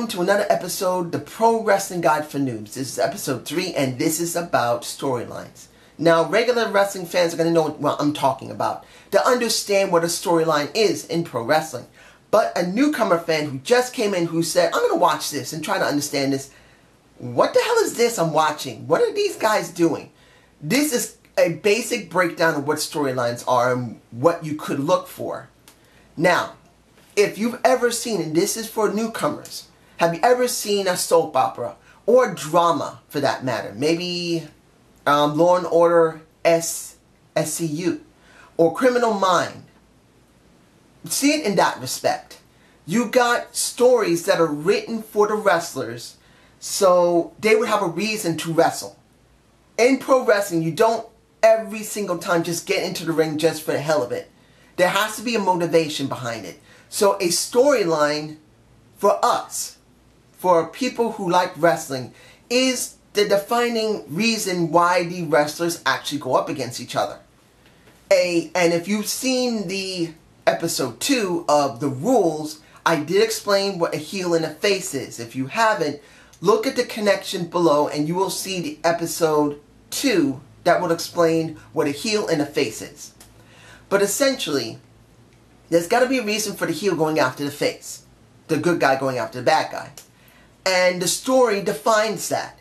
to another episode, The Pro Wrestling Guide for Noobs. This is episode 3, and this is about storylines. Now, regular wrestling fans are going to know what I'm talking about, to understand what a storyline is in pro wrestling. But a newcomer fan who just came in who said, I'm going to watch this and try to understand this. What the hell is this I'm watching? What are these guys doing? This is a basic breakdown of what storylines are and what you could look for. Now, if you've ever seen, and this is for newcomers, have you ever seen a soap opera or drama for that matter? Maybe Law and Order SCU or Criminal Mind. See it in that respect. You got stories that are written for the wrestlers so they would have a reason to wrestle. In pro wrestling, you don't every single time just get into the ring just for the hell of it. There has to be a motivation behind it. So a storyline for us, for people who like wrestling, is the defining reason why the wrestlers actually go up against each other. And if you've seen the episode 2 of The Rules, I did explain what a heel and a face is. If you haven't, look at the connection below and you will see the episode 2 that will explain what a heel and a face is. But essentially, there's got to be a reason for the heel going after the face. The good guy going after the bad guy. And the story defines that.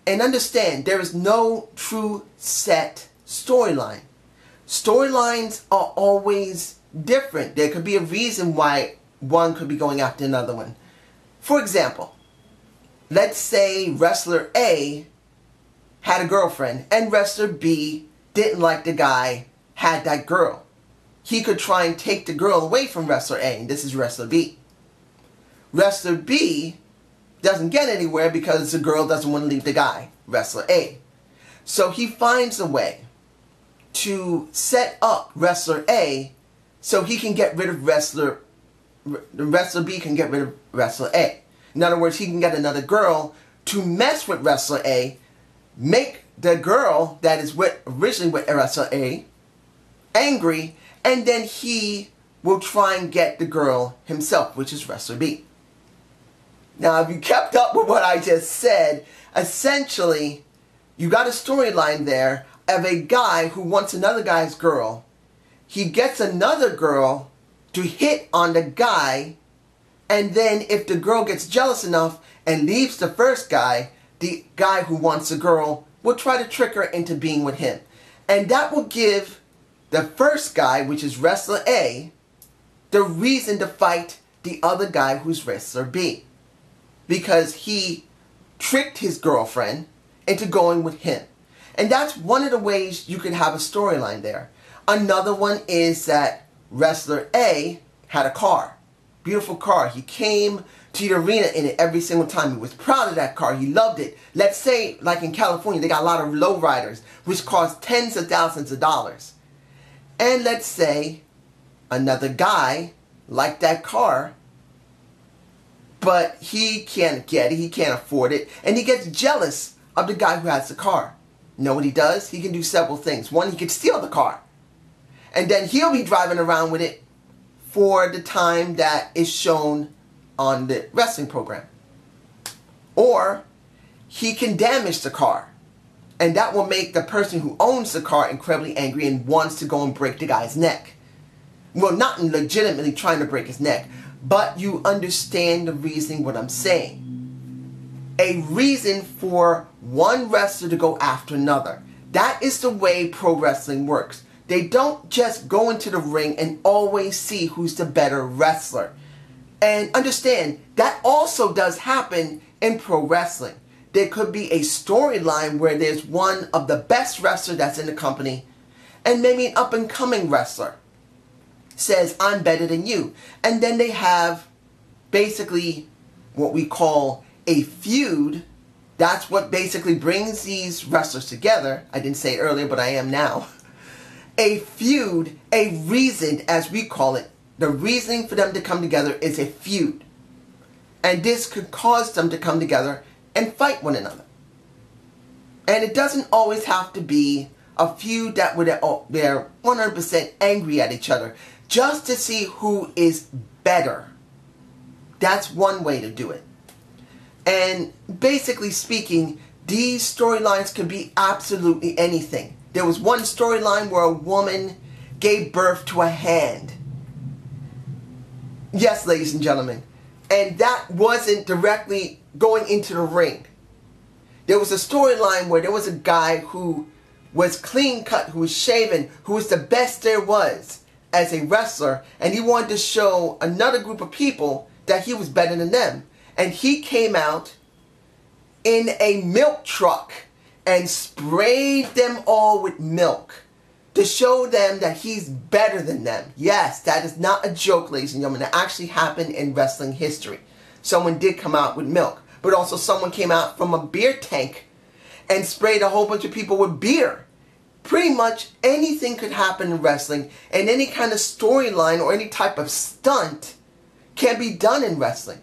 And understand, there is no true set storyline. Storylines are always different. There could be a reason why one could be going after another one. For example, let's say wrestler A had a girlfriend and wrestler B didn't like the guy had that girl. He could try and take the girl away from wrestler A, and this is wrestler B. Wrestler B doesn't get anywhere because the girl doesn't want to leave the guy, wrestler A. So he finds a way to set up wrestler A so he can get rid of wrestler B can get rid of wrestler A. In other words, he can get another girl to mess with wrestler A, make the girl that is originally with wrestler A angry, and then he will try and get the girl himself, which is wrestler B. Now, if you kept up with what I just said, essentially, you got a storyline there of a guy who wants another guy's girl. He gets another girl to hit on the guy, and then if the girl gets jealous enough and leaves the first guy, the guy who wants the girl will try to trick her into being with him. And that will give the first guy, which is wrestler A, the reason to fight the other guy who's wrestler B. Because he tricked his girlfriend into going with him. And that's one of the ways you can have a storyline there. Another one is that wrestler A had a car. Beautiful car. He came to the arena in it every single time. He was proud of that car. He loved it. Let's say, like in California, they got a lot of lowriders, which cost tens of thousands of dollars. And let's say another guy liked that car, but he can't get it, he can't afford it, and he gets jealous of the guy who has the car. You know what he does? He can do several things. One, he could steal the car. And then he'll be driving around with it for the time that is shown on the wrestling program. Or he can damage the car. And that will make the person who owns the car incredibly angry and wants to go and break the guy's neck. Well, not legitimately trying to break his neck, but you understand the reasoning what I'm saying. A reason for one wrestler to go after another. That is the way pro wrestling works. They don't just go into the ring and always see who's the better wrestler. And understand, that also does happen in pro wrestling. There could be a storyline where there's one of the best wrestlers that's in the company, and maybe an up-and-coming wrestler says, I'm better than you. And then they have basically what we call a feud. That's what basically brings these wrestlers together. I didn't say it earlier, but I am now. A feud, a reason, as we call it. The reasoning for them to come together is a feud. And this could cause them to come together and fight one another. And it doesn't always have to be a feud that where they're 100% angry at each other. Just to see who is better. That's one way to do it. And basically speaking, these storylines could be absolutely anything. There was one storyline where a woman gave birth to a hand. Yes, ladies and gentlemen. And that wasn't directly going into the ring. There was a storyline where there was a guy who was clean cut, who was shaven, who was the best there was as a wrestler, and he wanted to show another group of people that he was better than them. And he came out in a milk truck and sprayed them all with milk to show them that he's better than them. Yes, that is not a joke, ladies and gentlemen. That actually happened in wrestling history. Someone did come out with milk, but also someone came out from a beer tank and sprayed a whole bunch of people with beer. Pretty much anything could happen in wrestling, and any kind of storyline or any type of stunt can be done in wrestling.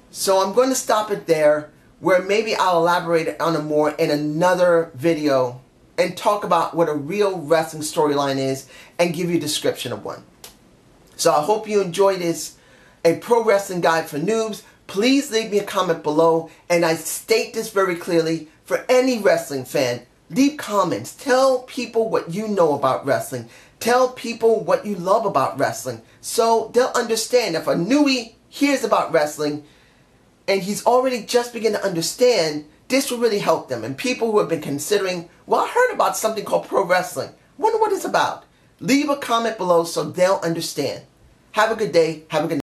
So I'm going to stop it there, where maybe I'll elaborate on it more in another video and talk about what a real wrestling storyline is and give you a description of one. So I hope you enjoyed this, a pro wrestling guide for noobs. Please leave me a comment below, and I state this very clearly for any wrestling fan. Leave comments. Tell people what you know about wrestling. Tell people what you love about wrestling, so they'll understand. If a newbie hears about wrestling and he's already just beginning to understand, this will really help them. And people who have been considering, well, I heard about something called pro wrestling. Wonder what it's about. Leave a comment below so they'll understand. Have a good day. Have a good night.